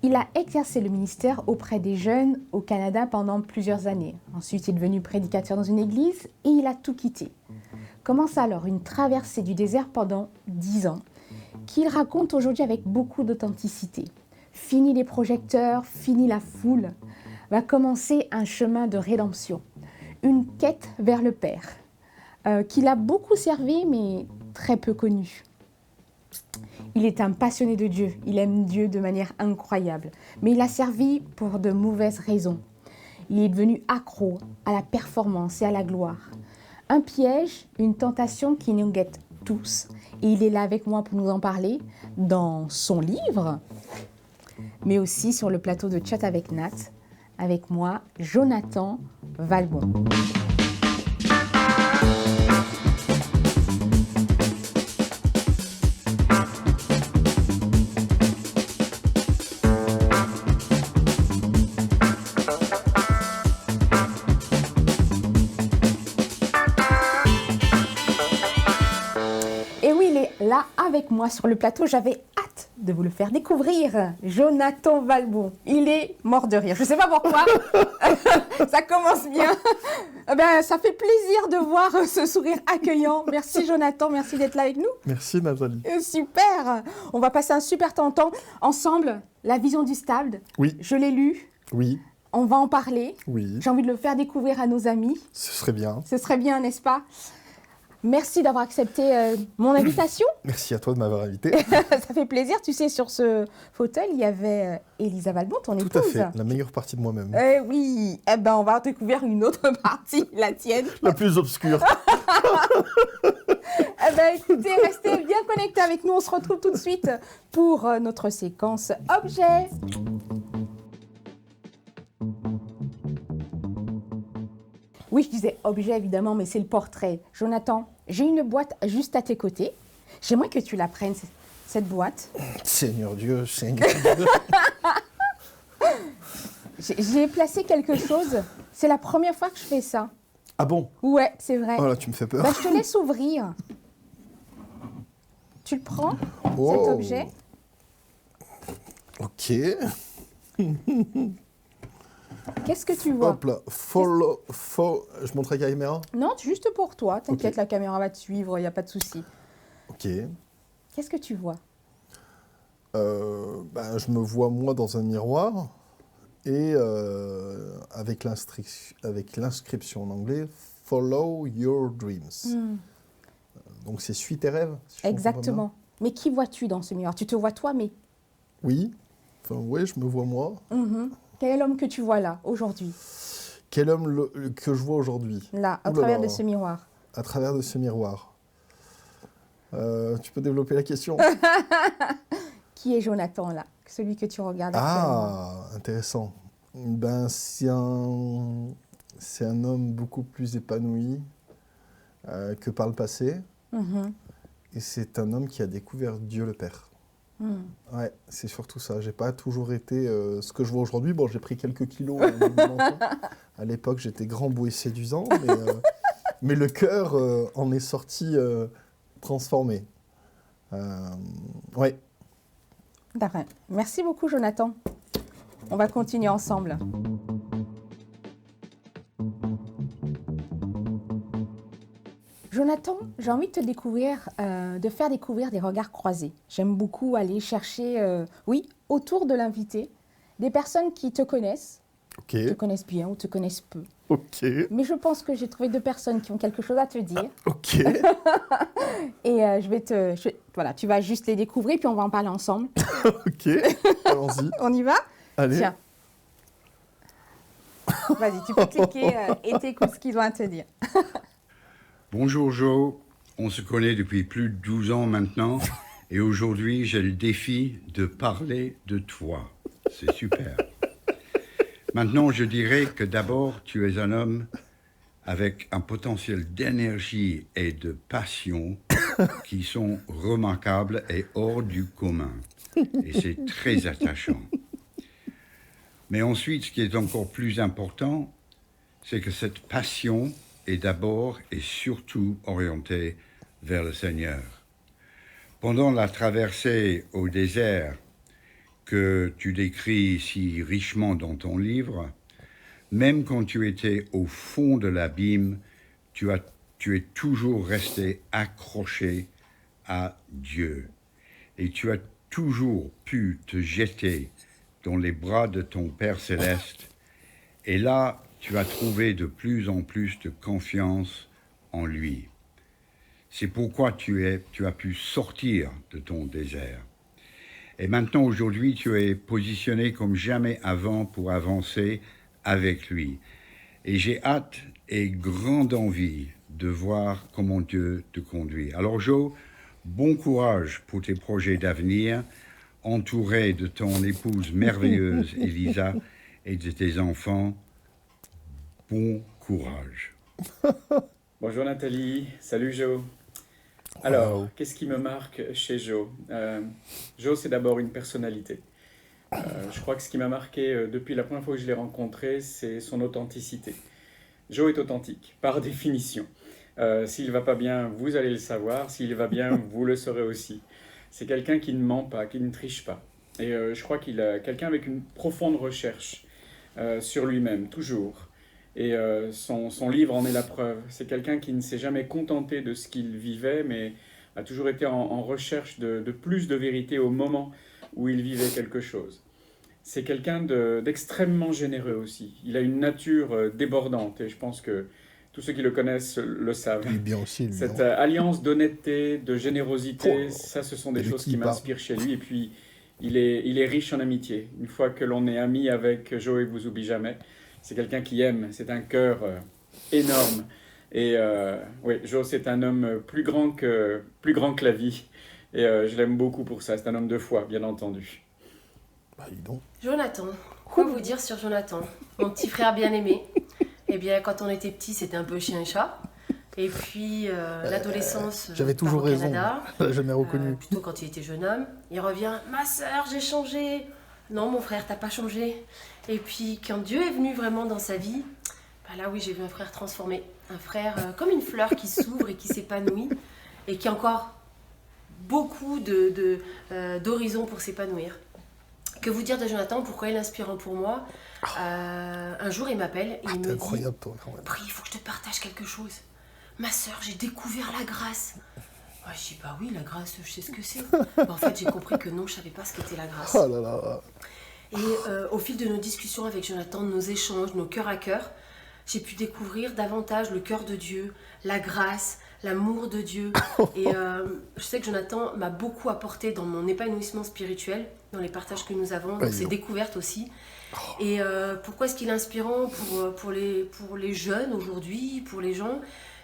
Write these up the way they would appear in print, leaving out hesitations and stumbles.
Il a exercé le ministère auprès des jeunes au Canada pendant plusieurs années. Ensuite, il est devenu prédicateur dans une église et il a tout quitté. Commence alors une traversée du désert pendant 10 ans, qu'il raconte aujourd'hui avec beaucoup d'authenticité. Fini les projecteurs, fini la foule, va commencer un chemin de rédemption, une quête vers le Père, qu'il a beaucoup servi mais très peu connu. Il est un passionné de Dieu, il aime Dieu de manière incroyable, mais il a servi pour de mauvaises raisons. Il est devenu accro à la performance et à la gloire. Un piège, une tentation qui nous guette tous. Et il est là avec moi pour nous en parler dans son livre, mais aussi sur le plateau de Chat avec Nat. Avec moi, Jonathan Valbon. Et oui, il est là avec moi sur le plateau. J'avais hâte de vous le faire découvrir. Jonathan Valbon. Il est mort de rire. Je ne sais pas pourquoi. Ça commence bien. Ça fait plaisir de voir ce sourire accueillant. Merci Jonathan, merci d'être là avec nous. Merci Nathalie. Super. On va passer un super temps ensemble. La vision du stable. Oui. Je l'ai lu. Oui. On va en parler. Oui. J'ai envie de le faire découvrir à nos amis. Ce serait bien. Ce serait bien, n'est-ce pas? Merci d'avoir accepté mon invitation. Merci à toi de m'avoir invité. Ça fait plaisir. Tu sais, sur ce fauteuil, il y avait Elisa Valbon, ton épouse. Tout à fait, la meilleure partie de moi-même. Eh oui. On va découvrir une autre partie, la tienne. La plus obscure. Écoutez, restez bien connectés avec nous. On se retrouve tout de suite pour notre séquence objet. Oui, je disais objet évidemment, mais c'est le portrait. Jonathan, j'ai une boîte juste à tes côtés. J'aimerais que tu la prennes, cette boîte. Seigneur Dieu, Seigneur Dieu. J'ai placé quelque chose. C'est la première fois que je fais ça. Ah bon? Ouais, c'est vrai. Oh là, tu me fais peur. Je te laisse ouvrir. Tu le prends, cet objet. Ok. Qu'est-ce que tu vois? Hop là, je montre la caméra? Non, juste pour toi. T'inquiète, Ok. la caméra va te suivre, il n'y a pas de souci. Ok. Qu'est-ce que tu vois? Je me vois moi dans un miroir et avec l'inscription en anglais « Follow your dreams ». Donc c'est « Suis tes rêves ». Si je comprends Exactement. Mais qui vois-tu dans ce miroir? Tu te vois toi, mais... Oui. Enfin, oui, je me vois moi. Quel est l'homme que tu vois là, aujourd'hui? Quel homme que je vois aujourd'hui? Là, à Ouh là travers là. de ce miroir. À travers de ce miroir. Tu peux développer la question? Qui est Jonathan là? Celui que tu regardes actuellement. Ah, intéressant. C'est un homme beaucoup plus épanoui que par le passé. Et c'est un homme qui a découvert Dieu le Père. Ouais, c'est surtout ça. J'ai pas toujours été ce que je vois aujourd'hui. Bon, j'ai pris quelques kilos en augmentant. À l'époque, j'étais grand, beau et séduisant, mais le cœur en est sorti transformé. Ouais. D'accord. Merci beaucoup, Jonathan. On va continuer ensemble. Jonathan, j'ai envie de te découvrir, de faire découvrir des regards croisés. J'aime beaucoup aller chercher, autour de l'invité, des personnes qui te connaissent Ok. Bien ou te connaissent peu. Ok. Mais je pense que j'ai trouvé deux personnes qui ont quelque chose à te dire. Ok. Et voilà, tu vas juste les découvrir, puis on va en parler ensemble. Ok. Allons-y. On y va? Allez. Tiens. Vas-y, tu peux cliquer et t'écoutes ce qu'ils ont à te dire. Bonjour Joe, on se connaît depuis plus de 12 ans maintenant et aujourd'hui j'ai le défi de parler de toi. C'est super. Maintenant je dirais que d'abord tu es un homme avec un potentiel d'énergie et de passion qui sont remarquables et hors du commun. Et c'est très attachant. Mais ensuite, ce qui est encore plus important, c'est que cette passion est d'abord et surtout orientée vers le Seigneur. Pendant la traversée au désert, que tu décris si richement dans ton livre, même quand tu étais au fond de l'abîme, tu es toujours resté accroché à Dieu. Et tu as toujours pu te jeter dans les bras de ton Père céleste. Et là, tu as trouvé de plus en plus de confiance en lui. C'est pourquoi tu as pu sortir de ton désert. Et maintenant, aujourd'hui, tu es positionné comme jamais avant pour avancer avec lui. Et j'ai hâte et grande envie de voir comment Dieu te conduit. Alors, Joe, bon courage pour tes projets d'avenir, entouré de ton épouse merveilleuse, Elisa, et de tes enfants. Bon courage. Bonjour Nathalie, salut Joe. Alors, Wow. qu'est-ce qui me marque chez Joe Joe, c'est d'abord une personnalité. Je crois que ce qui m'a marqué depuis la première fois que je l'ai rencontré, c'est son authenticité. Joe est authentique, par définition. S'il va pas bien, vous allez le savoir. S'il va bien, vous le saurez aussi. C'est quelqu'un qui ne ment pas, qui ne triche pas. Et je crois qu'il est quelqu'un avec une profonde recherche sur lui-même, toujours. Et son livre en est la preuve. C'est quelqu'un qui ne s'est jamais contenté de ce qu'il vivait, mais a toujours été en recherche de plus de vérité au moment où il vivait quelque chose. C'est quelqu'un d'extrêmement généreux aussi. Il a une nature débordante, et je pense que tous ceux qui le connaissent le savent. Il est bien aussi, lui. Cette hein. alliance d'honnêteté, de générosité, Oh, ça, ce sont des et de choses qui qui il parle. m'inspirent chez lui. Et puis, il est riche en amitié. Une fois que l'on est ami avec Joe, il vous oublie jamais. C'est quelqu'un qui aime. C'est un cœur énorme. Et oui, Joe, c'est un homme plus grand que la vie. Et je l'aime beaucoup pour ça. C'est un homme de foi, bien entendu. Bah, dis donc. Jonathan, quoi vous dire sur Jonathan, mon petit frère bien-aimé? Eh bien, quand on était petit, c'était un peu chien et chat. Et puis, l'adolescence, J'avais part toujours au raison. Canada, Je l'ai jamais reconnu. plutôt quand il était jeune homme. Il revient, ma sœur, j'ai changé. Non, mon frère, t'as pas changé. Et puis, quand Dieu est venu vraiment dans sa vie, bah là, oui, j'ai vu un frère transformé. Un frère comme une fleur qui s'ouvre et qui s'épanouit. Et qui a encore beaucoup d'horizons pour s'épanouir. Que vous dire de Jonathan? Pourquoi il est inspirant pour moi? Un jour, il m'appelle et il T'es me dit, incroyable, toi, quand même. Brie, il faut que je te partage quelque chose. Ma sœur, j'ai découvert la grâce. Ouais, je dis, bah oui, la grâce, je sais ce que c'est. Mais en fait, j'ai compris que non, je savais pas ce qu'était la grâce. Oh là là. Et au fil de nos discussions avec Jonathan, de nos échanges, nos cœurs à cœur, j'ai pu découvrir davantage le cœur de Dieu, la grâce, l'amour de Dieu. Et je sais que Jonathan m'a beaucoup apporté dans mon épanouissement spirituel, dans les partages que nous avons, dans ses découvertes aussi. Et pourquoi est-ce qu'il est inspirant pour les jeunes aujourd'hui, pour les gens?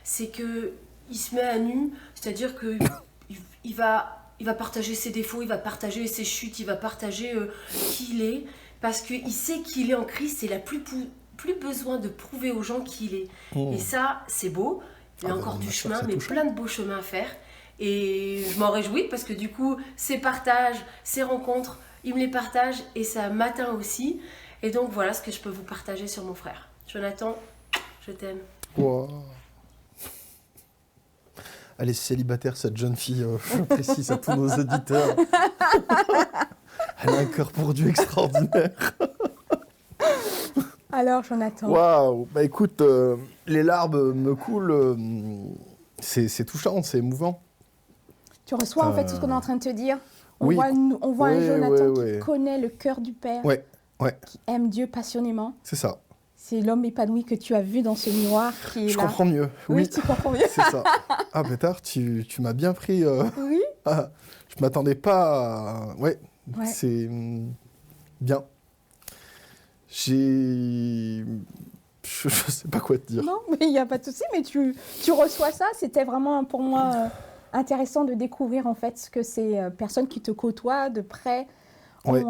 C'est qu'il se met à nu, c'est-à-dire qu'il va partager ses défauts, il va partager ses chutes, il va partager qui il est, parce qu'il sait qu'il est en Christ et il n'a plus besoin de prouver aux gens qui il est. Et ça, c'est beau. Il y a encore du chemin, mais plein de beaux chemins à faire. Et je m'en réjouis parce que du coup, ces partages, ces rencontres, il me les partage et ça m'atteint aussi. Et donc voilà ce que je peux vous partager sur mon frère. Jonathan, je t'aime. Wow. Elle est célibataire, cette jeune fille, je précise à tous nos auditeurs. Elle a un cœur pour Dieu extraordinaire. Alors, Jonathan, Waouh. Bah écoute, les larmes me coulent. C'est touchant, c'est émouvant. tu reçois en fait tout ce qu'on est en train de te dire. On Oui. voit un Ouais, Jonathan ouais. qui connaît le cœur du Père, Ouais, qui aime Dieu passionnément. c'est ça. C'est l'homme épanoui que tu as vu dans ce miroir qui est Je là. comprends mieux. Oui, Oui, tu comprends mieux. c'est ça. Ah, Pétard, tu m'as bien pris. Oui. Ah, je m'attendais pas à... Ouais, Ouais. c'est bien. Je sais pas quoi te dire. Non, mais il n'y a pas de souci, mais tu reçois ça. C'était vraiment pour moi intéressant de découvrir en fait ce que ces personnes qui te côtoient de près Ouais.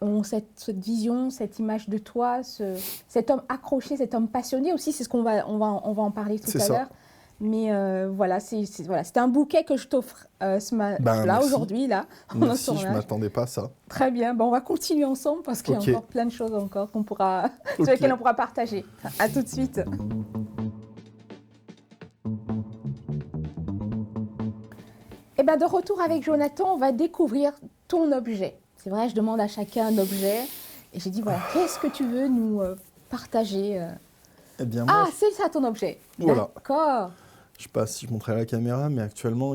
ont cette vision, cette image de toi, cet homme accroché, cet homme passionné aussi. C'est ce qu'on va en parler tout C'est à ça. l'heure. Mais voilà, c'était un bouquet que je t'offre merci. aujourd'hui, là, en Merci, je tournage. m'attendais pas à ça. Très bien, bon, on va continuer ensemble parce qu'il y a Ok. encore plein de choses encore sur Ok. lesquelles on pourra partager. À tout de suite. Et bien, de retour avec Jonathan, on va découvrir ton objet. C'est vrai, je demande à chacun un objet. Et j'ai dit, voilà, qu'est-ce que tu veux nous partager Eh bien, moi, Ah, c'est ça ton objet. Voilà. D'accord. je sais pas si je montrerai à la caméra, mais actuellement,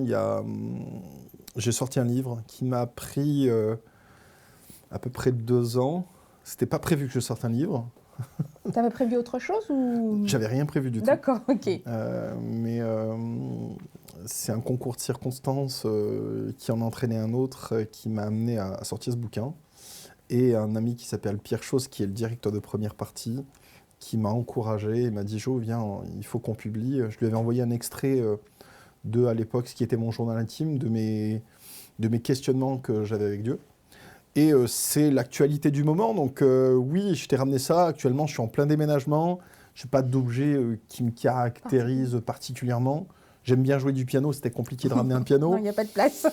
j'ai sorti un livre qui m'a pris à peu près 2 ans. C'était pas prévu que je sorte un livre. T'avais prévu autre chose ou... J'avais rien prévu du tout. D'accord, ok. Mais c'est un concours de circonstances qui en a entraîné un autre qui m'a amené à sortir ce bouquin. Et un ami qui s'appelle Pierre Chose, qui est le directeur de première partie, qui m'a encouragé et m'a dit « Jo, viens, il faut qu'on publie ». Je lui avais envoyé un extrait à l'époque, ce qui était mon journal intime, de mes questionnements que j'avais avec Dieu. Et c'est l'actualité du moment, donc oui, je t'ai ramené ça. Actuellement, je suis en plein déménagement. Je n'ai pas d'objet qui me caractérise particulièrement. J'aime bien jouer du piano, c'était compliqué de ramener un piano. Non, il n'y a pas de place.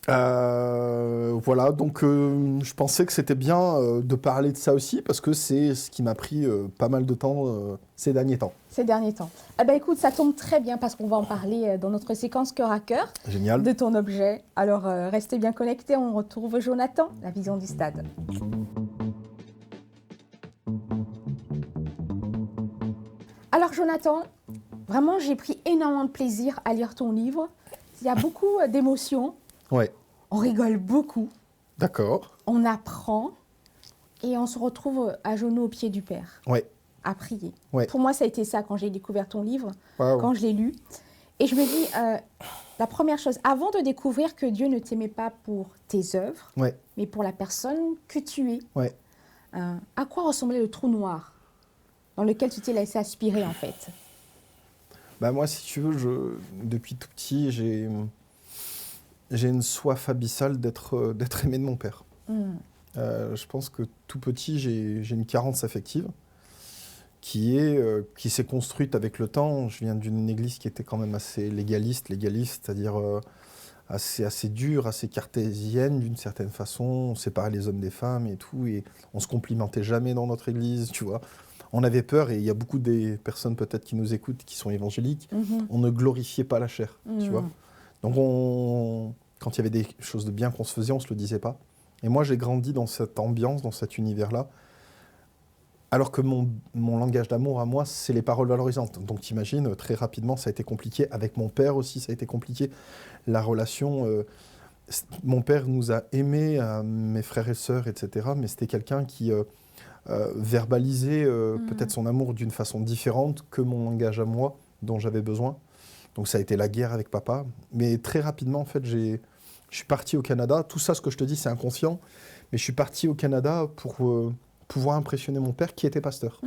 Voilà, donc je pensais que c'était bien de parler de ça aussi, parce que c'est ce qui m'a pris pas mal de temps ces derniers temps. Ces derniers temps. Eh ben, écoute, ça tombe très bien parce qu'on va en parler dans notre séquence cœur à cœur Génial. de ton objet. Alors, restez bien connectés, on retrouve Jonathan, la vision du stade. Alors, Jonathan, vraiment, j'ai pris énormément de plaisir à lire ton livre. Il y a beaucoup d'émotions. Ouais, On rigole beaucoup, d'accord. on apprend et on se retrouve à genoux au pied du Père, Ouais, à prier. Ouais. Pour moi, ça a été ça quand j'ai découvert ton livre, waouh. quand je l'ai lu. Et je me dis, la première chose, avant de découvrir que Dieu ne t'aimait pas pour tes œuvres, Ouais, mais pour la personne que tu es, ouais. à quoi ressemblait le trou noir dans lequel tu t'es laissé aspirer en fait? Bah moi, si tu veux, depuis tout petit, j'ai une soif abyssale d'être aimé de mon père. Je pense que tout petit, j'ai une carence affective qui s'est construite avec le temps. Je viens d'une église qui était quand même assez légaliste, c'est-à-dire assez dure, assez cartésienne d'une certaine façon. On séparait les hommes des femmes et tout, et on se complimentait jamais dans notre église, tu vois. On avait peur, et il y a beaucoup des personnes peut-être qui nous écoutent, qui sont évangéliques, on ne glorifiait pas la chair, tu vois. Donc quand il y avait des choses de bien qu'on se faisait, on ne se le disait pas. Et moi, j'ai grandi dans cette ambiance, dans cet univers-là, alors que mon langage d'amour à moi, c'est les paroles valorisantes. Donc t'imagines, très rapidement, ça a été compliqué. Avec mon père aussi, ça a été compliqué. La relation... mon père nous a aimés, mes frères et sœurs, etc. Mais c'était quelqu'un qui verbalisait peut-être son amour d'une façon différente que mon langage à moi, dont j'avais besoin. Donc ça a été la guerre avec papa. Mais très rapidement, en fait, je suis parti au Canada. Tout ça, ce que je te dis, c'est inconscient. Mais je suis parti au Canada pour pouvoir impressionner mon père, qui était pasteur.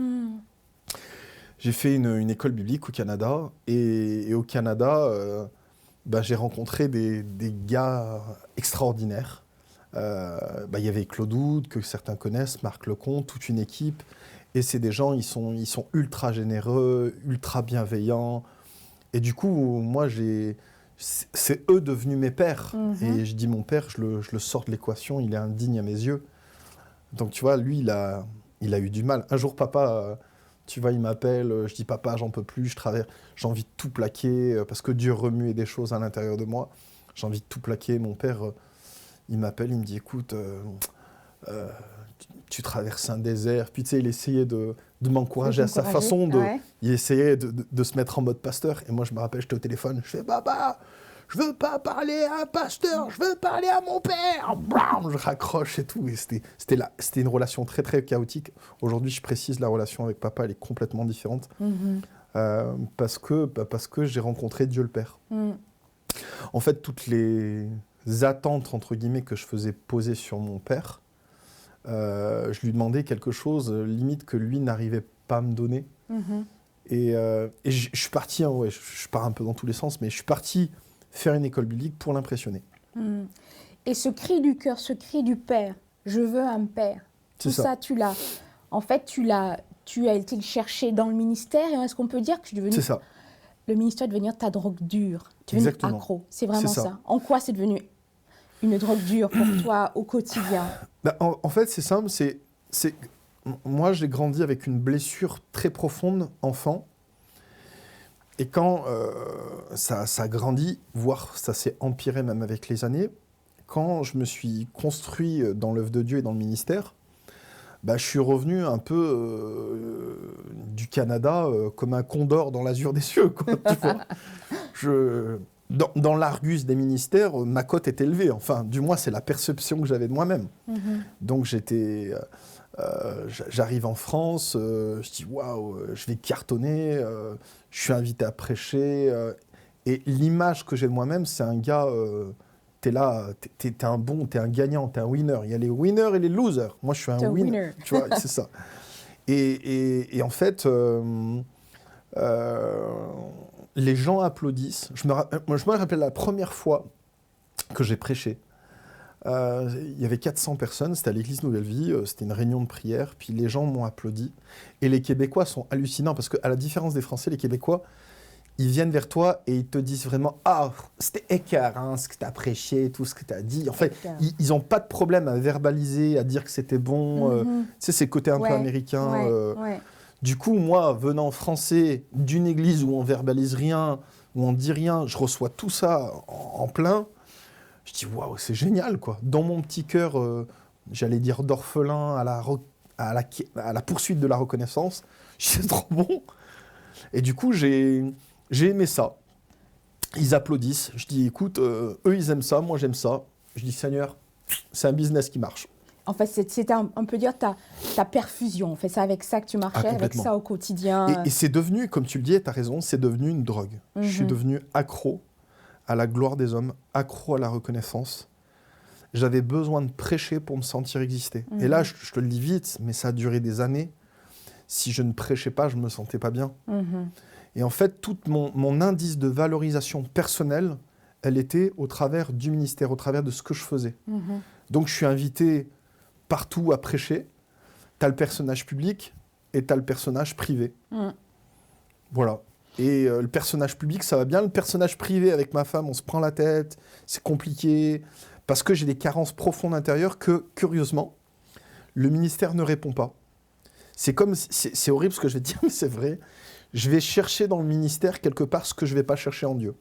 J'ai fait une école biblique au Canada. Et au Canada, j'ai rencontré des gars extraordinaires. Il y avait Claude Oud, que certains connaissent, Marc Lecomte, toute une équipe. Et c'est des gens, ils sont ultra généreux, ultra bienveillants. Et du coup, moi, c'est eux devenus mes pères. Et je dis mon père, je le sors de l'équation, il est indigne à mes yeux. Donc tu vois, lui, il a eu du mal. Un jour, papa, tu vois, il m'appelle, je dis papa, j'en peux plus, j'ai envie de tout plaquer, parce que Dieu remuait des choses à l'intérieur de moi. J'ai envie de tout plaquer. Mon père, il m'appelle, il me dit, écoute, tu traverses un désert. Puis tu sais, il essayait de m'encourager à sa façon. Ouais. Il essayait de se mettre en mode pasteur. Et moi, je me rappelle, j'étais au téléphone, je fais, papa, je veux pas parler à un pasteur, je veux parler à mon père. Bram, je raccroche et tout. Et c'était une relation très, très chaotique. Aujourd'hui, je précise, la relation avec papa, elle est complètement différente. Parce que j'ai rencontré Dieu le Père. En fait, toutes les attentes, entre guillemets, que je faisais poser sur mon père, je lui demandais quelque chose, limite, que lui n'arrivait pas à me donner. Et je suis parti, hein, ouais, je pars un peu dans tous les sens, mais je suis parti faire une école biblique pour l'impressionner. Et ce cri du cœur, ce cri du Père, je veux un Père, tout ça, tu l'as. En fait, tu as été le chercher dans le ministère, et est-ce qu'on peut dire que tu es devenu... C'est ça. Le ministère est devenu ta drogue dure, tu es devenu accro, c'est vraiment ça. En quoi c'est devenu une drogue dure pour toi au quotidien? En fait, c'est simple, moi, j'ai grandi avec une blessure très profonde, enfant. Et quand ça a grandi, voire ça s'est empiré même avec les années, quand je me suis construit dans l'œuvre de Dieu et dans le ministère, je suis revenu un peu du Canada comme un condor dans l'azur des cieux, quoi, tu vois. Dans l'Argus des ministères, ma cote est élevée. Enfin, du moins, c'est la perception que j'avais de moi-même. Donc, j'arrive en France, je dis waouh, je vais cartonner, je suis invité à prêcher. Et l'image que j'ai de moi-même, c'est un gars, t'es là, t'es un bon, t'es un gagnant, t'es un winner. Il y a les winners et les losers. Moi, je suis un winner. Tu vois, c'est ça. Et en fait, les gens applaudissent. Je me rappelle la première fois que j'ai prêché. Il y avait 400 personnes, c'était à l'église Nouvelle Vie, c'était une réunion de prière, puis les gens m'ont applaudi. Et les Québécois sont hallucinants, parce qu'à la différence des Français, les Québécois, ils viennent vers toi et ils te disent vraiment « Ah, c'était écœurant ce que tu as prêché, tout ce que tu as dit. » En fait, ils n'ont pas de problème à verbaliser, à dire que c'était bon. Tu sais, c'est côté un peu américain. Du coup, moi, venant français d'une église où on verbalise rien, où on dit rien, je reçois tout ça en plein. Je dis, waouh, c'est génial, quoi. Dans mon petit cœur, j'allais dire d'orphelin à la poursuite de la reconnaissance, c'est trop bon. Et du coup, j'ai aimé ça. Ils applaudissent. Je dis, écoute, eux, ils aiment ça, moi, j'aime ça. Je dis, Seigneur, c'est un business qui marche. En fait, c'était on peut dire ta perfusion. En fait, c'est avec ça que tu marchais, avec ça au quotidien. Et c'est devenu, comme tu le dis, et tu as raison, c'est devenu une drogue. Je suis devenu accro à la gloire des hommes, accro à la reconnaissance. J'avais besoin de prêcher pour me sentir exister. Et là, je te le dis vite, mais ça a duré des années. Si je ne prêchais pas, je ne me sentais pas bien. Et en fait, tout mon indice de valorisation personnelle, elle était au travers du ministère, au travers de ce que je faisais. Donc, je suis invité partout à prêcher. Tu as le personnage public et tu as le personnage privé. Voilà. Et le personnage public, ça va bien. Le personnage privé, avec ma femme, on se prend la tête, c'est compliqué, parce que j'ai des carences profondes intérieures que, curieusement, le ministère ne répond pas. C'est horrible ce que je vais te dire, mais c'est vrai. Je vais chercher dans le ministère quelque part ce que je ne vais pas chercher en Dieu.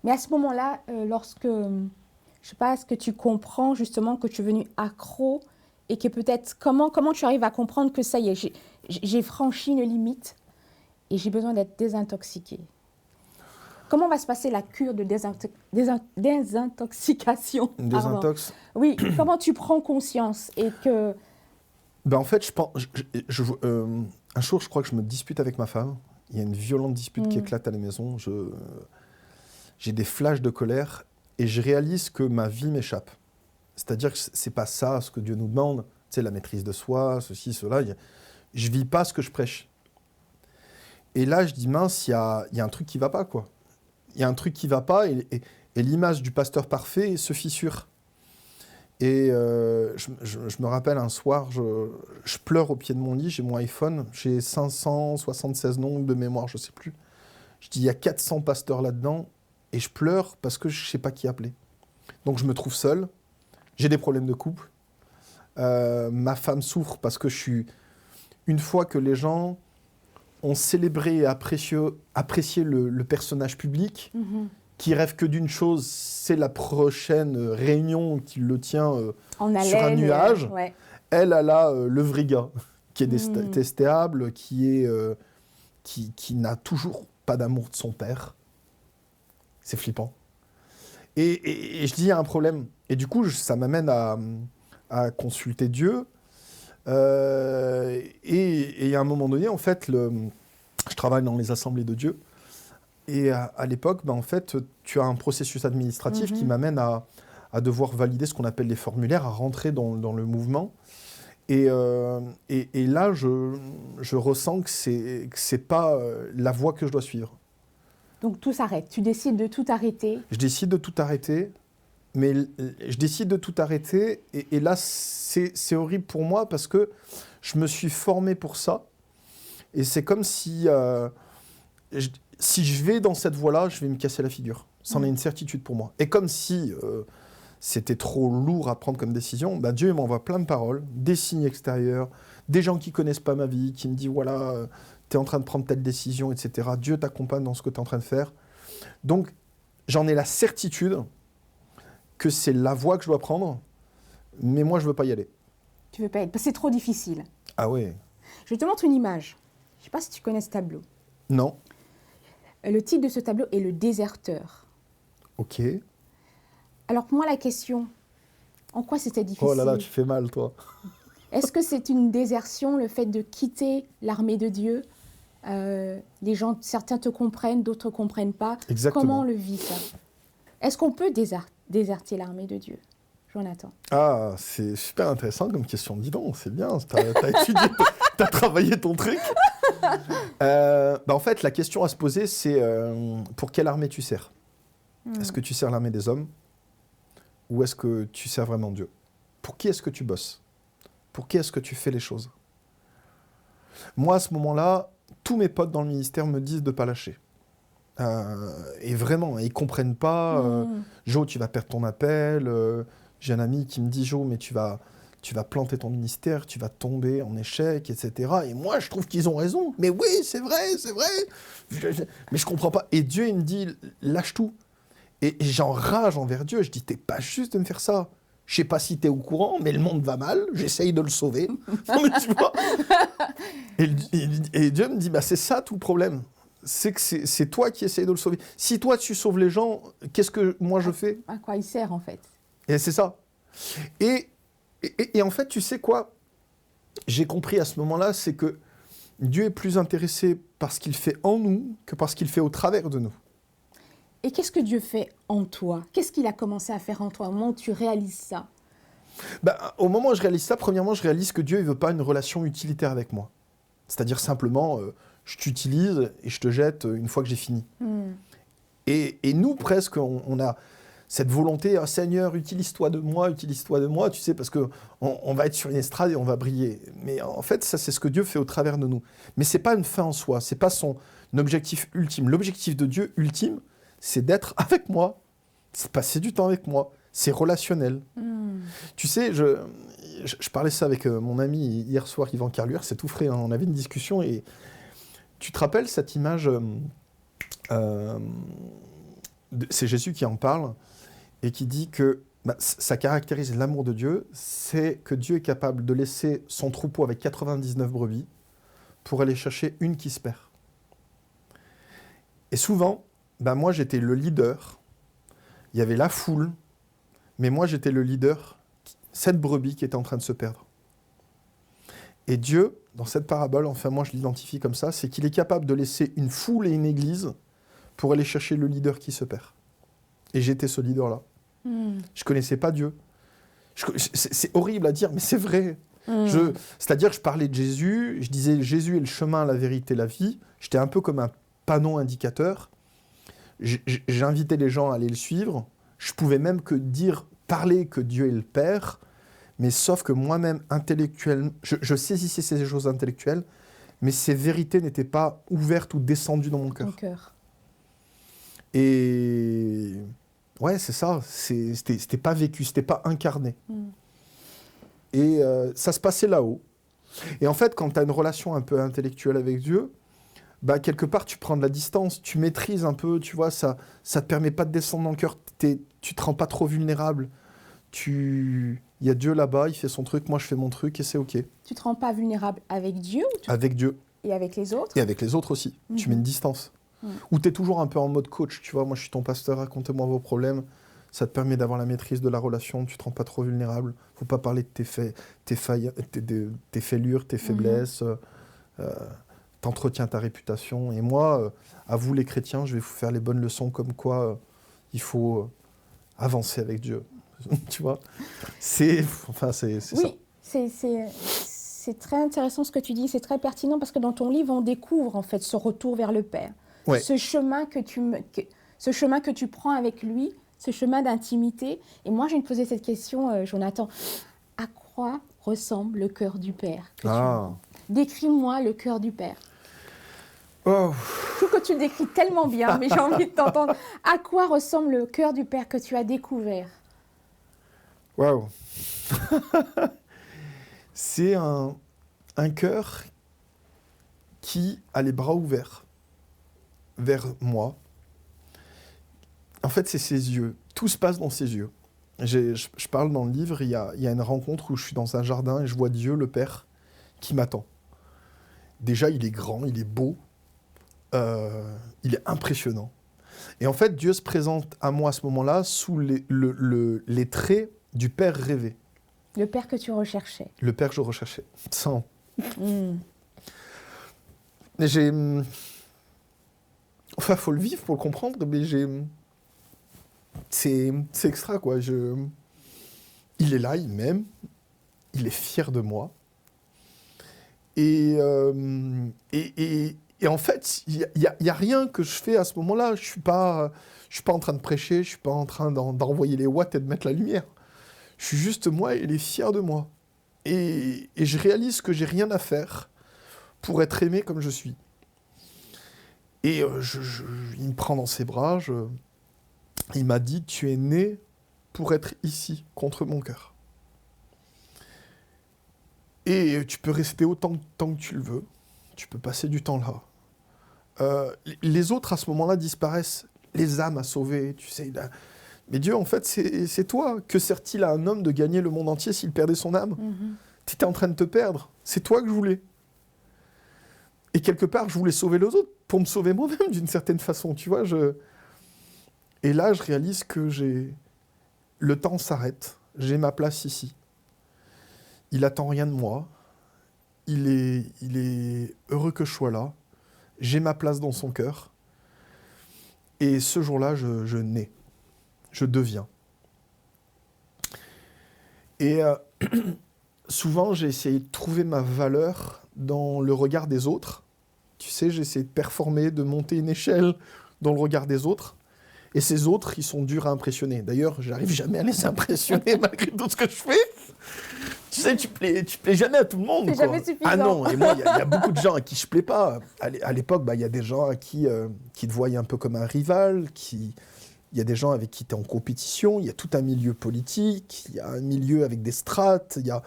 Mais à ce moment-là, lorsque, je sais pas, est-ce que tu comprends justement que tu es venu accro et que peut-être, comment tu arrives à comprendre que ça y est, j'ai franchi une limite et j'ai besoin d'être désintoxiqué. Comment va se passer la cure de désintoxication? Désintox. Oui, comment tu prends conscience et que... En fait, je pense, un jour, je crois que je me dispute avec ma femme. Il y a une violente dispute qui éclate à la maison. J'ai des flashs de colère et je réalise que ma vie m'échappe. C'est-à-dire que c'est pas ça ce que Dieu nous demande. Tu sais, la maîtrise de soi, ceci, cela. Je vis pas ce que je prêche. Et là, je dis, mince, il y a un truc qui va pas, quoi. Il y a un truc qui va pas et l'image du pasteur parfait se fissure. Et je me rappelle un soir, je pleure au pied de mon lit, j'ai mon iPhone, j'ai 576 noms de mémoire, je sais plus. Je dis, il y a 400 pasteurs là-dedans et je pleure parce que je sais pas qui appeler. Donc je me trouve seul, j'ai des problèmes de couple, ma femme souffre parce que une fois que les gens ont célébré et apprécié le personnage public, qui rêve que d'une chose, c'est la prochaine réunion qui le tient sur un nuage. Elle a là le vrai gars, qui est détestable, qui n'a toujours pas d'amour de son père. C'est flippant. Et je dis, il y a un problème. Et du coup, ça m'amène à consulter Dieu. Et à un moment donné, en fait, je travaille dans les assemblées de Dieu. Et à l'époque, en fait, tu as un processus administratif qui m'amène à devoir valider ce qu'on appelle les formulaires, à rentrer dans le mouvement. Et là, je ressens que c'est pas la voie que je dois suivre. Donc tout s'arrête. Tu décides de tout arrêter. Je décide de tout arrêter. Mais je décide de tout arrêter. Et là, c'est horrible pour moi parce que je me suis formé pour ça. Et c'est comme si... si je vais dans cette voie-là, je vais me casser la figure. C'en est une certitude pour moi. Et comme si c'était trop lourd à prendre comme décision, Dieu m'envoie plein de paroles, des signes extérieurs, des gens qui ne connaissent pas ma vie, qui me disent, voilà, tu es en train de prendre telle décision, etc. Dieu t'accompagne dans ce que tu es en train de faire. Donc, j'en ai la certitude. que c'est la voie que je dois prendre, mais moi, je veux pas y aller. Tu veux pas être... Parce que c'est trop difficile. Ah ouais. Je te montre une image. Je ne sais pas si tu connais ce tableau. Non. Le titre de ce tableau est Le déserteur. Ok. Alors pour moi, la question, en quoi c'était difficile? Oh là là, tu fais mal, toi. Est-ce que c'est une désertion, le fait de quitter l'armée de Dieu? Les gens, certains te comprennent, d'autres ne comprennent pas. Exactement. Comment on le vit, ça? Est-ce qu'on peut déserter l'armée de Dieu, Jonathan? Ah, c'est super intéressant comme question. Dis donc, c'est bien. T'as étudié, t'as travaillé ton truc. En fait, la question à se poser, c'est pour quelle armée tu sers? Est-ce que tu sers l'armée des hommes? Ou est-ce que tu sers vraiment Dieu? Pour qui est-ce que tu bosses? Pour qui est-ce que tu fais les choses? Moi, à ce moment-là, tous mes potes dans le ministère me disent de ne pas lâcher. Et vraiment, ils ne comprennent pas. Jo, tu vas perdre ton appel. J'ai un ami qui me dit, Jo, mais tu vas planter ton ministère, tu vas tomber en échec, etc. Et moi, je trouve qu'ils ont raison. Mais oui, c'est vrai, c'est vrai. Mais je ne comprends pas. Et Dieu, il me dit, lâche tout. Et j'enrage envers Dieu. Je dis, t'es pas juste de me faire ça. Je sais pas si t'es au courant, mais le monde va mal. J'essaye de le sauver. Non, mais tu vois. Et Dieu me dit, bah, c'est ça tout le problème. C'est que c'est toi qui essayes de le sauver. Si toi, tu sauves les gens, qu'est-ce que moi je fais? À quoi il sert, en fait? Et c'est ça. Et en fait, tu sais quoi? J'ai compris à ce moment-là, c'est que Dieu est plus intéressé par ce qu'il fait en nous que par ce qu'il fait au travers de nous. Et qu'est-ce que Dieu fait en toi? Qu'est-ce qu'il a commencé à faire en toi au moment où tu réalises ça? Au moment où je réalise ça, premièrement, je réalise que Dieu ne veut pas une relation utilitaire avec moi. C'est-à-dire simplement, je t'utilise et je te jette une fois que j'ai fini. Et nous, presque, on a cette volonté, oh, Seigneur, utilise-toi de moi, tu sais, parce qu'on va être sur une estrade et on va briller. Mais en fait, ça, c'est ce que Dieu fait au travers de nous. Mais ce n'est pas une fin en soi, ce n'est pas son objectif ultime. L'objectif de Dieu ultime, c'est d'être avec moi, c'est passer du temps avec moi, c'est relationnel. Tu sais, je parlais ça avec mon ami hier soir, Yvan Carluère, c'est tout frais, hein, on avait une discussion et tu te rappelles cette image, c'est Jésus qui en parle et qui dit que ça caractérise l'amour de Dieu, c'est que Dieu est capable de laisser son troupeau avec 99 brebis pour aller chercher une qui se perd. Et souvent, moi j'étais le leader, il y avait la foule, mais moi j'étais le leader, cette brebis qui était en train de se perdre. Et Dieu, dans cette parabole, enfin moi je l'identifie comme ça, c'est qu'il est capable de laisser une foule et une église pour aller chercher le leader qui se perd. Et j'étais ce leader-là. Je ne connaissais pas Dieu. C'est horrible à dire, mais c'est vrai. C'est-à-dire que je parlais de Jésus, je disais Jésus est le chemin, la vérité, la vie. J'étais un peu comme un panneau indicateur. J'invitais les gens à aller le suivre. Je pouvais même parler que Dieu est le Père, mais sauf que moi-même, intellectuellement, je saisissais ces choses intellectuelles, mais ces vérités n'étaient pas ouvertes ou descendues dans mon cœur. Et ouais, c'est ça, c'était pas vécu, c'était pas incarné. Et ça se passait là-haut. Et en fait, quand tu as une relation un peu intellectuelle avec Dieu, quelque part, tu prends de la distance, tu maîtrises un peu, tu vois, ça te permet pas de descendre dans le cœur, tu te rends pas trop vulnérable. Il y a Dieu là-bas, il fait son truc, moi je fais mon truc et c'est OK. Tu te rends pas vulnérable avec Dieu? Avec Dieu. Et avec les autres? Et avec les autres aussi. Tu mets une distance. Ou tu es toujours un peu en mode coach, tu vois, moi je suis ton pasteur, racontez-moi vos problèmes. Ça te permet d'avoir la maîtrise de la relation, tu te rends pas trop vulnérable. Faut pas parler de tes fêlures, tes faiblesses. T'entretiens ta réputation. Et moi, à vous les chrétiens, je vais vous faire les bonnes leçons comme quoi il faut avancer avec Dieu. Tu vois, c'est ça. C'est très intéressant ce que tu dis, c'est très pertinent parce que dans ton livre, on découvre en fait ce retour vers le Père. Ouais. Ce chemin que tu prends avec lui, ce chemin d'intimité. Et moi, je vais te poser cette question, Jonathan. À quoi ressemble le cœur du Père que tu as? Décris-moi le cœur du Père. Oh. Je trouve que tu le décris tellement bien, mais j'ai envie de t'entendre. À quoi ressemble le cœur du Père que tu as découvert? Waouh. C'est un cœur qui a les bras ouverts vers moi. En fait, c'est ses yeux. Tout se passe dans ses yeux. Je parle dans le livre, il y a une rencontre où je suis dans un jardin et je vois Dieu, le Père, qui m'attend. Déjà, il est grand, il est beau, il est impressionnant. Et en fait, Dieu se présente à moi à ce moment-là sous les traits du Père rêvé. Le père que tu recherchais. Le Père que je recherchais. Sans. Mm. J'ai... Enfin, faut le vivre pour le comprendre, mais c'est extra, quoi. Il est là, il m'aime, il est fier de moi. Et en fait, il y a rien que je fais à ce moment-là. Je suis pas en train de prêcher, je suis pas en train d'envoyer les watts et de mettre la lumière. Je suis juste moi et il est fier de moi. Et je réalise que j'ai rien à faire pour être aimé comme je suis. Et il me prend dans ses bras, il m'a dit « Tu es né pour être ici, contre mon cœur. Et tu peux rester autant de temps que tu le veux. Tu peux passer du temps là. Les autres, à ce moment-là, disparaissent. Les âmes à sauver, tu sais. Mais Dieu, en fait, c'est toi. Que sert-il à un homme de gagner le monde entier s'il perdait son âme ? Tu étais en train de te perdre. C'est toi que je voulais. Et quelque part, je voulais sauver les autres pour me sauver moi-même, d'une certaine façon. Tu vois, Et là, je réalise que le temps s'arrête. J'ai ma place ici. Il attend rien de moi. Il est heureux que je sois là. J'ai ma place dans son cœur. Et ce jour-là, je nais. Je deviens. Et souvent, j'ai essayé de trouver ma valeur dans le regard des autres. Tu sais, j'ai essayé de performer, de monter une échelle dans le regard des autres. Et ces autres, ils sont durs à impressionner. D'ailleurs, j'arrive jamais à les impressionner malgré tout ce que je fais. Tu sais, tu plais jamais à tout le monde. C'est jamais suffisant. Ah non, et moi, il y a beaucoup de gens à qui je plais pas. À l'époque, il y a des gens à qui te voient un peu comme un rival, il y a des gens avec qui tu es en compétition, il y a tout un milieu politique, il y a un milieu avec des strates, tu as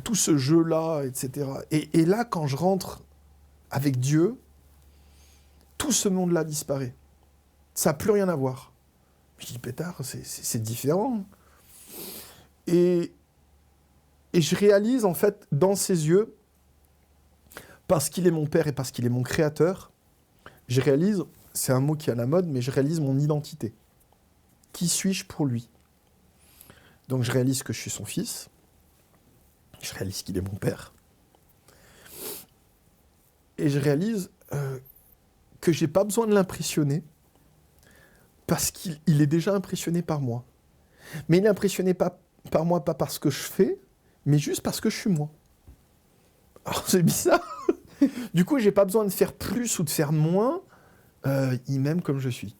tout ce jeu-là, etc. Et là, quand je rentre avec Dieu, tout ce monde-là disparaît. Ça n'a plus rien à voir. Je dis, pétard, c'est différent. Et je réalise, en fait, dans ses yeux, parce qu'il est mon père et parce qu'il est mon créateur, je réalise, c'est un mot qui est à la mode, mais je réalise mon identité. Qui suis-je pour lui ? Donc je réalise que je suis son fils, je réalise qu'il est mon père, et je réalise que je n'ai pas besoin de l'impressionner, parce qu'il est déjà impressionné par moi. Mais il est impressionné par moi, pas parce que je fais, mais juste parce que je suis moi. Alors c'est bizarre. Du coup, j'ai pas besoin de faire plus ou de faire moins. Il m'aime comme je suis.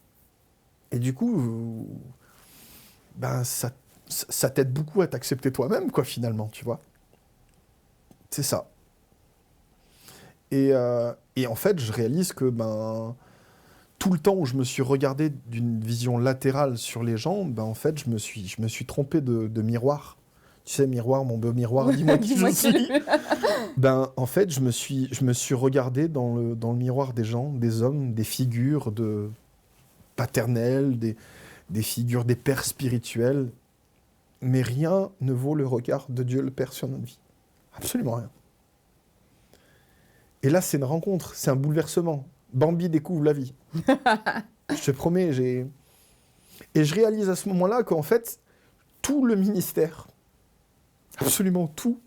Et du coup, ça t'aide beaucoup à t'accepter toi-même, quoi, finalement, tu vois. C'est ça. Et en fait, je réalise que tout le temps où je me suis regardé d'une vision latérale sur les gens, en fait, je me suis trompé de miroir. Tu sais, miroir, mon beau miroir, dis-moi qui je suis. En fait, je me suis regardé dans le miroir des gens, des hommes, des figures paternelles, des figures des pères spirituels. Mais rien ne vaut le regard de Dieu le Père sur notre vie. Absolument rien. Et là, c'est une rencontre, c'est un bouleversement. Bambi découvre la vie. Je te promets, Et je réalise à ce moment-là qu'en fait, tout le ministère, absolument tout,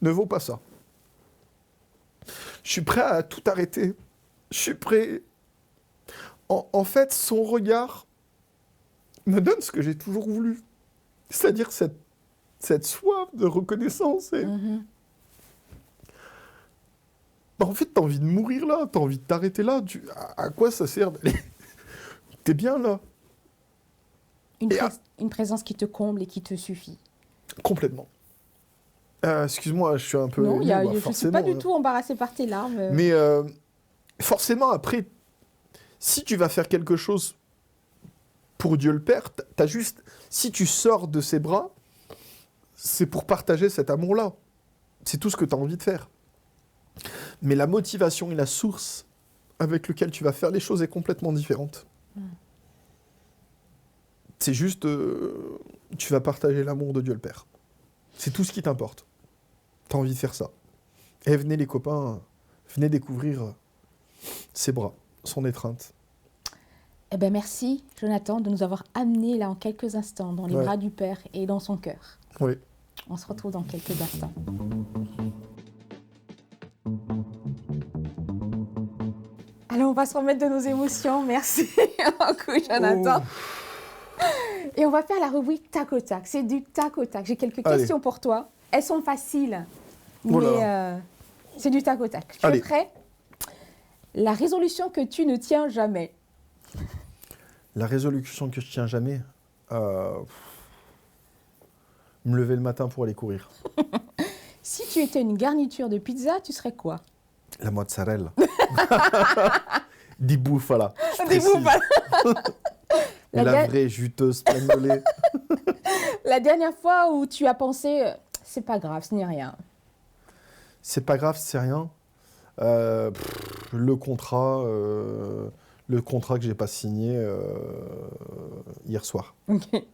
ne vaut pas ça. Je suis prêt à tout arrêter. Je suis prêt... En fait, son regard me donne ce que j'ai toujours voulu. C'est-à-dire cette soif de reconnaissance. En fait, t'as envie de mourir là, t'as envie de t'arrêter là. À quoi ça sert d'aller... T'es bien là. Une présence qui te comble et qui te suffit. Complètement. Excuse-moi, je suis un peu... Non, je ne suis pas du tout embarrassée par tes larmes. Mais forcément, après, si tu vas faire quelque chose pour Dieu le Père, t'as juste... Si tu sors de ses bras, c'est pour partager cet amour-là. C'est tout ce que tu as envie de faire. Mais la motivation et la source avec laquelle tu vas faire les choses est complètement différente. C'est juste, tu vas partager l'amour de Dieu le Père. C'est tout ce qui t'importe. Tu as envie de faire ça. Et venez les copains, venez découvrir ses bras, son étreinte. Eh bien, merci, Jonathan, de nous avoir amenés là en quelques instants dans les bras du Père et dans son cœur. Oui. On se retrouve dans quelques instants. Allez, on va se remettre de nos émotions. Merci beaucoup, Jonathan. Et on va faire la rubrique tac au tac. C'est du tac au tac. J'ai quelques questions pour toi. Elles sont faciles, mais c'est du tac au tac. Tu es prêt? La résolution que tu ne tiens jamais. La résolution que je tiens jamais, me lever le matin pour aller courir. Si tu étais une garniture de pizza, tu serais quoi? La mozzarella. Di bufala. Di bufala. La vraie juteuse pleine de lait. La dernière fois où tu as pensé, c'est pas grave, ce n'est rien. C'est pas grave, c'est rien. Le contrat que j'ai pas signé hier soir. Okay.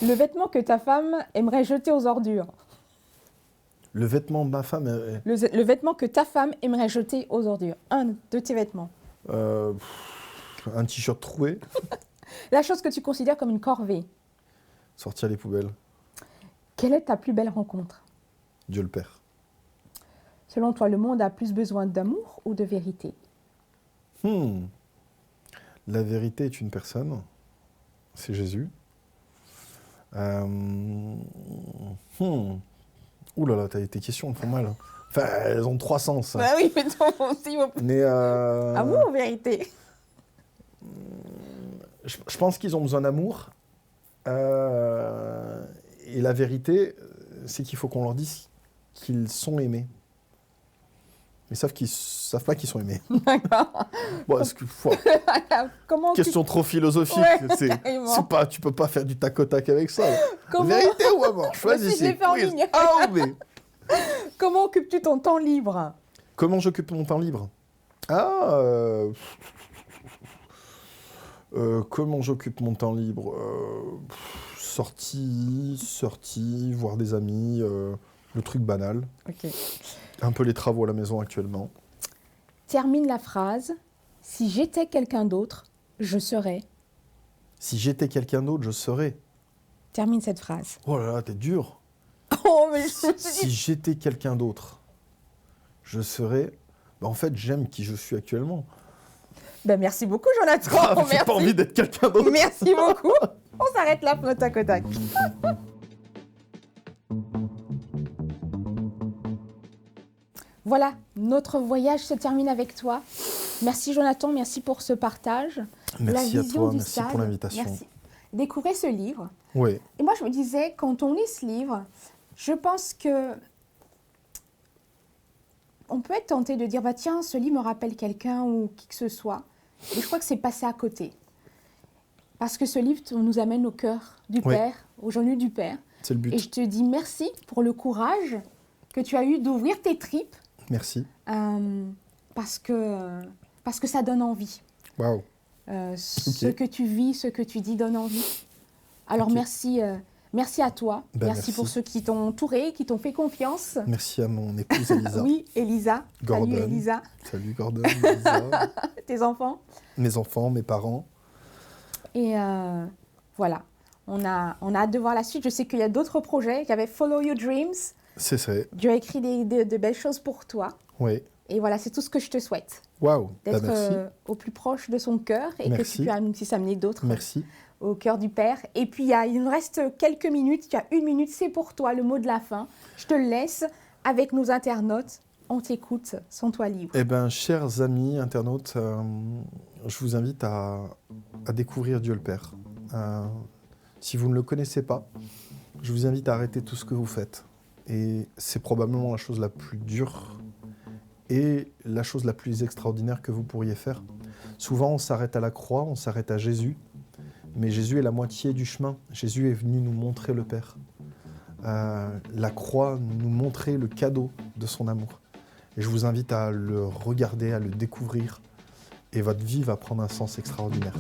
Le vêtement que ta femme aimerait jeter aux ordures. Le vêtement de ma femme... Le vêtement que ta femme aimerait jeter aux ordures. Un de tes vêtements. Un t-shirt troué. La chose que tu considères comme une corvée. Sortir les poubelles. Quelle est ta plus belle rencontre? Dieu le Père. Selon toi, le monde a plus besoin d'amour ou de vérité? La vérité est une personne. C'est Jésus. Ouh là là, tes questions me font mal. Enfin, elles ont 3 sens. Bah oui, mais toi aussi. Mais amour ou vérité? Je pense qu'ils ont besoin d'amour. Et la vérité, c'est qu'il faut qu'on leur dise qu'ils sont aimés. Mais savent pas qu'ils sont aimés. D'accord. Bon, question trop philosophique. Ouais, Tu peux pas faire du tac au tac avec ça. Comment... Vérité ou amour? Choisissez. A ou B. Comment occupes-tu ton temps libre? Comment j'occupe mon temps libre? Comment j'occupe mon temps libre? Sortie, voir des amis, le truc banal. Ok. Un peu les travaux à la maison actuellement. Termine la phrase. Si j'étais quelqu'un d'autre, je serais. Si j'étais quelqu'un d'autre, je serais. Termine cette phrase. Oh là là, t'es dur. Oh, mais Si j'étais quelqu'un d'autre, je serais... en fait, j'aime qui je suis actuellement. Ben, merci beaucoup, Jonathan. J'ai pas envie d'être quelqu'un d'autre. Merci beaucoup. On s'arrête là pour le tac au tac. Voilà, notre voyage se termine avec toi. Merci Jonathan, merci pour ce partage. Merci à toi, merci pour l'invitation. Merci. Découvrez ce livre. Oui. Et moi, je me disais, quand on lit ce livre, je pense que on peut être tenté de dire, bah tiens, ce livre me rappelle quelqu'un ou qui que ce soit. Et je crois que c'est passé à côté. Parce que ce livre nous amène au cœur du Père, au genou du Père. C'est le but. Et je te dis merci pour le courage que tu as eu d'ouvrir tes tripes. Merci. Parce que ça donne envie. Waouh. Ce que tu vis, ce que tu dis donne envie. Alors merci à toi. Merci pour ceux qui t'ont entouré, qui t'ont fait confiance. Merci à mon épouse Elisa. Oui, Elisa. Gordon. Salut Elisa. Salut Gordon, Elisa. Tes enfants. Mes enfants, mes parents. Et voilà. On a hâte de voir la suite. Je sais qu'il y a d'autres projets. Il y avait Follow Your Dreams. C'est ça. Dieu a écrit de belles choses pour toi. Oui. Et voilà, c'est tout ce que je te souhaite. Waouh. D'être au plus proche de son cœur et merci. que tu puisses amener d'autres merci. Au cœur du Père. Et puis, il nous reste quelques minutes. Tu as 1 minute, c'est pour toi, le mot de la fin. Je te le laisse avec nos internautes. On t'écoute, sens-toi libre. Eh bien, chers amis internautes, je vous invite à découvrir Dieu le Père. Si vous ne le connaissez pas, je vous invite à arrêter tout ce que vous faites. Et c'est probablement la chose la plus dure et la chose la plus extraordinaire que vous pourriez faire. Souvent, on s'arrête à la croix, on s'arrête à Jésus, mais Jésus est la moitié du chemin. Jésus est venu nous montrer le Père. La croix nous montrait le cadeau de son amour. Et je vous invite à le regarder, à le découvrir, et votre vie va prendre un sens extraordinaire.